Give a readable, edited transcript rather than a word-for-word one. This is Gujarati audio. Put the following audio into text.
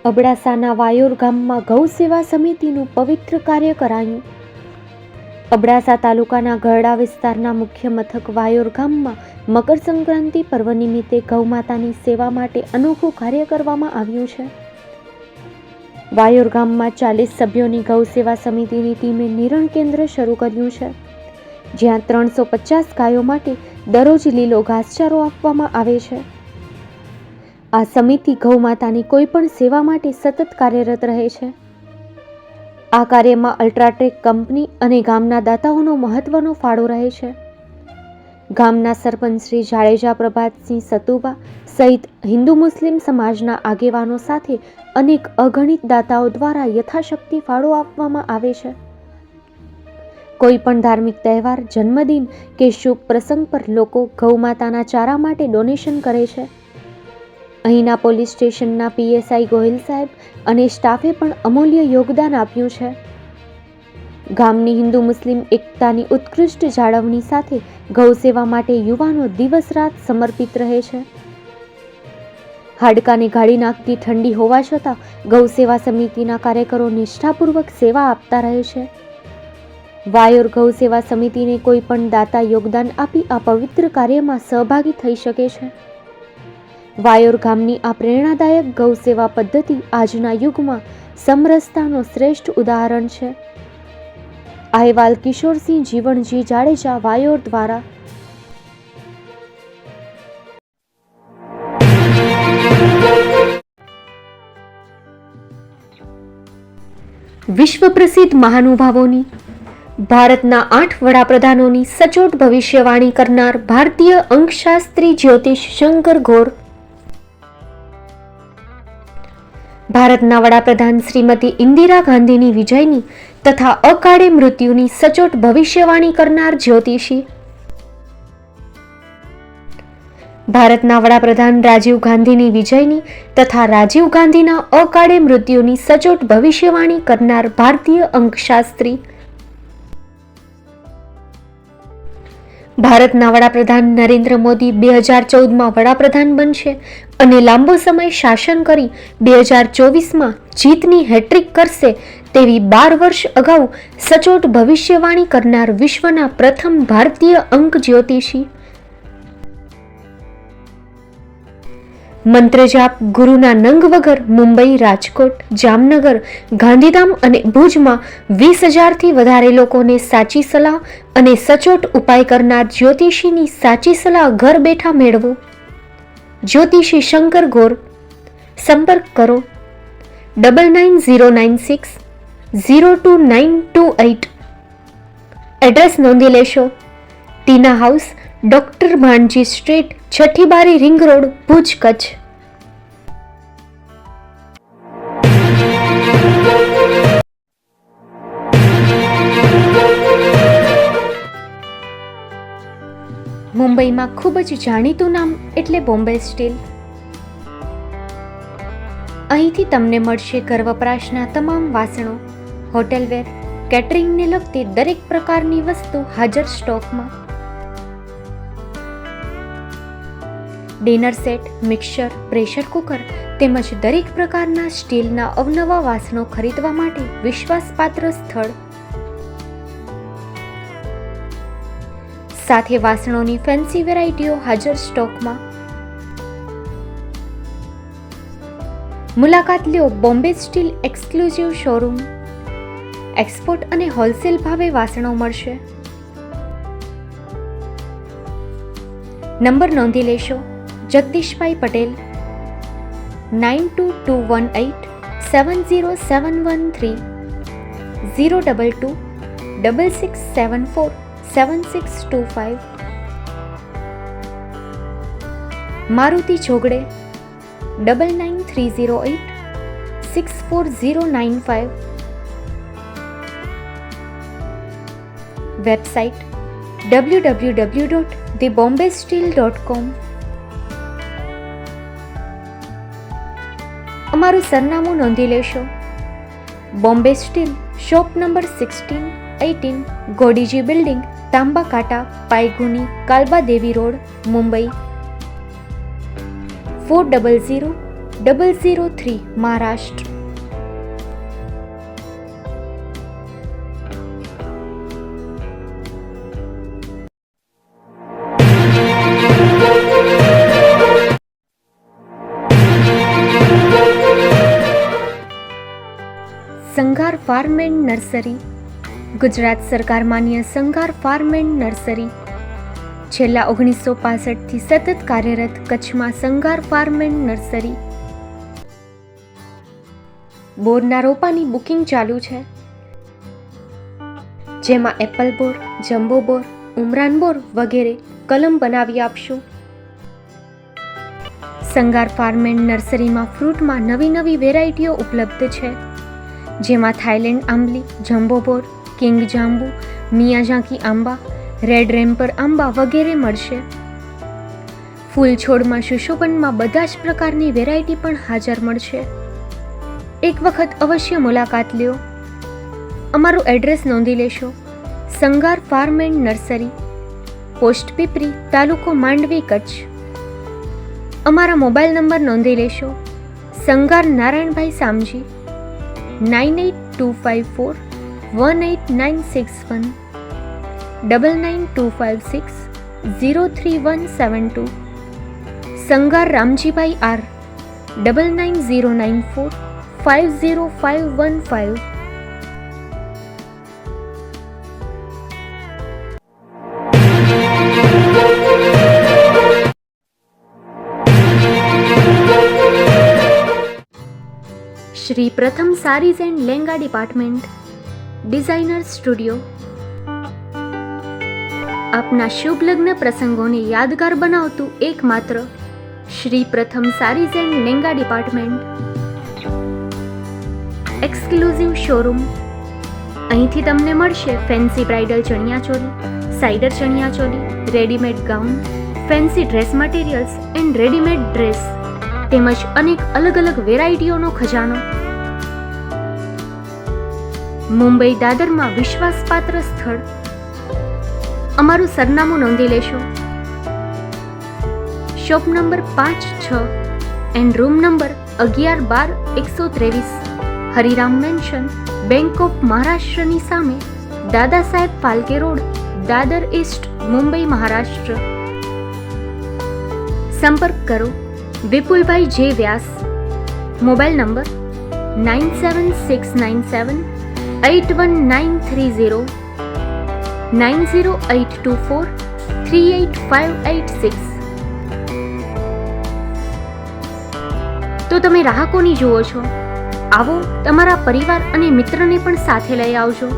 અબડાસાના વાયોર ગામમાં ગૌ સેવા સમિતિનું પવિત્ર કાર્ય કરાયું. અબડાસા તાલુકાના ગરડા વિસ્તારના મુખ્ય મથક વાયોર ગામમાં મકર સંક્રાંતિ પર્વ નિમિત્તે ગૌમાતાની સેવા માટે અનોખું કાર્ય કરવામાં આવ્યું છે. વાયોર ગામમાં 40 સભ્યોની ગૌ સેવા સમિતિની ટીમે નિરણ કેન્દ્ર શરૂ કર્યું છે, જ્યાં 350 ગાયો માટે દરરોજ લીલો ઘાસચારો આપવામાં આવે છે. આ સમિતિ ગૌમાતાની કોઈ પણ સેવા માટે સતત કાર્યરત રહે છે. આ કાર્યમાં અલ્ટ્રાટેક કંપની અને ગામના દાતાઓનો મહત્વનો ફાળો રહે છે. ગામના સરપંચ શ્રી જાડેજા પ્રભાતસિંહ સતુબા સહિત હિન્દુ મુસ્લિમ સમાજના આગેવાનો સાથે અનેક અગણિત દાતાઓ દ્વારા યથાશક્તિ ફાળો આપવામાં આવે છે. કોઈ પણ ધાર્મિક તહેવાર, જન્મદિન કે શુભ પ્રસંગ પર લોકો ગૌમાતાના ચારા માટે ડોનેશન કરે છે. અહીંના પોલીસ સ્ટેશનના પીએસઆઈ ગોહિલ સાહેબ અને સ્ટાફે પણ અમૂલ્ય યોગદાન આપ્યું છે. ગામની હિન્દુ મુસ્લિમ એકતાની ઉત્કૃષ્ટ જાળવણી સાથે ગૌ સેવા માટે યુવાનો દિવસ રાત સમર્પિત રહે છે. હાડકાને ગાળી નાખતી ઠંડી હોવા છતાં ગૌ સેવા સમિતિના કાર્યકરો નિષ્ઠાપૂર્વક સેવા આપતા રહે છે. વાયોર ગૌ સેવા સમિતિને કોઈ પણ દાતા યોગદાન આપી આ પવિત્ર કાર્યમાં સહભાગી થઈ શકે છે. વાયોર ગામની આ પ્રેરણાદાયક ગૌ સેવા પદ્ધતિ આજના યુગમાં સમરસતાનો શ્રેષ્ઠ ઉદાહરણ છે. અહેવાલ કિશોરસિંહ જીવણજી જાડેજા, વાયોર દ્વારા. વિશ્વ પ્રસિદ્ધ મહાનુભાવોની, ભારતના 8 વડાપ્રધાનોની સચોટ ભવિષ્યવાણી કરનાર ભારતીય અંકશાસ્ત્રી જ્યોતિષ શંકર ઘોર, ભારતના વડાપ્રધાન શ્રીમતી ઇન્દિરા ગાંધીની વિજયની તથા અકાળે મૃત્યુની સચોટ ભવિષ્યવાણી કરનાર જ્યોતિષી, ભારતના વડાપ્રધાન રાજીવ ગાંધીની વિજયની તથા રાજીવ ગાંધીના અકાળે મૃત્યુની સચોટ ભવિષ્યવાણી કરનાર ભારતીય અંકશાસ્ત્રી, ભારતના વડાપ્રધાન નરેન્દ્ર મોદી 2014માં વડાપ્રધાન બનશે અને લાંબો સમય શાસન કરી 2024માં જીતની હેટ્રિક કરશે તેવી 12 વર્ષ અગાઉ સચોટ ભવિષ્યવાણી કરનાર વિશ્વના પ્રથમ ભારતીય અંક જ્યોતિષી, મંત્રજાપ ગુરુના નંગ વગર મુંબઈ, રાજકોટ, જામનગર, ગાંધીધામ અને ભુજમાં 20,000થી વધારે લોકોને સાચી સલાહ અને સચોટ ઉપાય કરનાર જ્યોતિષીની સાચી સલાહ ઘર બેઠા મેળવો. જ્યોતિષી શંકર ઘોર. સંપર્ક કરો 9909602928. એડ્રેસ નોંધી લેશો. ટીના હાઉસ, ડોક્ટર ભાણજી સ્ટ્રીટ, છઠ્ઠી બારી, રિંગ રોડ, ભુજ, કચ્છ. મુંબઈમાં ખૂબ જ જાણીતું નામ એટલે બોમ્બે સ્ટીલ. અહીંથી તમને મળશે ઘર વપરાશના તમામ વાસણો, હોટેલવેર, કેટરિંગને લગતી દરેક પ્રકારની વસ્તુ હાજર સ્ટોકમાં. Dinner set, mixer, pressure cooker તેમજ દરેક પ્રકારના સ્ટીલના અવનવા વાસણો ખરીદવા માટે વિશ્વાસપાત્ર સ્થળ. સાથે વાસણોની ફેન્સી વેરાયટીઓ હાજર સ્ટોકમાં. મુલાકાત લ્યો Bombay steel exclusive showroom. Export અને હોલસેલ ભાવે વાસણો મળશે. નંબર નોંધી લેશો. જગદીશભાઈ પટેલ 9221870713 022 6674 7625. મારુતિ જોગડે 9930864095. Website www.thebombasteel.com. અમારું સરનામું નોંધી લેશો. Bombay steel, shop number 16-18, Godiji building, Tamba Kanta, Pydhonie, Kalba Devi road, Mumbai 400262. 003 Maharashtra. Sanghar farm and nursery. Gujarat સરકાર માન્ય સંઘાર ફાર્મ એન્ડ નર્સરી છેલ્લા 1965થી સતત કાર્યરત કચ્છમાં સંઘાર ફાર્મ એન્ડ નર્સરી. બોરના રોપાની બુકિંગ ચાલુ છે, જેમાં એપલ બોર, જમ્બો બોર, ઉમરાન બોર વગેરે કલમ બનાવી આપશું. સંઘાર ફાર્મ એન્ડ નર્સરીમાં ફ્રૂટમાં નવી વેરાયટીઓ ઉપલબ્ધ છે, જેમાં થાઈલેન્ડ આંબલી, જમ્બો બોર, કિંગ જાંબુ, મિયાઝાકી આંબા, રેડ રેમ્પર આંબા વગેરે મળશે. ફૂલ છોડમાં સુશોભનમાં બધા જ પ્રકારની વેરાયટી પણ હાજર મળશે. એક વખત અવશ્ય મુલાકાત લ્યો. અમારું એડ્રેસ નોંધી લેશો. Sanghar farm and nursery, post Pipri, તાલુકો માંડવી, કચ્છ. અમારા મોબાઈલ નંબર નોંધી લેશો. Sanghar Narayanbhai Samji, 9825418961, 9925603172. Sanghar Ramjibhai R, 9909450515. Shri Pratham sarees and lenga department, designer studio. આપના શુભ લગ્ન પ્રસંગોને યાદગાર બનાવતું એકમાત્ર Shri Pratham sarees and lenga department. Exclusive showroom. અહીંથી તમને મળશે ફેન્સી બ્રાઇડલ ચણિયાચોલી, સાઇડર ચણિયાચોલી, readymade gown, fancy dress materials and readymade dress તેમજ અનેક અલગ વેરાયટીઓનો ખજાનો. મુંબઈ દાદરમાં વિશ્વાસપાત્ર સ્થળ. અમારું સરનામું નોંધી લેશો. Shop number 5-6 and room number 11-12-123, Hariram mansion, bank of મહારાષ્ટ્રની સામે, દાદા સાહેબ ફાલ્કે રોડ, દાદર ઈસ્ટ, મુંબઈ, મહારાષ્ટ્ર. સંપર્ક કરો વિપુલભાઈ જે વ્યાસ. Mobile number 9769781930, 9082438586. તો તમે રાહ કોની જુઓ છો? આવો, તમારા પરિવાર અને મિત્રને પણ સાથે લઈ આવજો.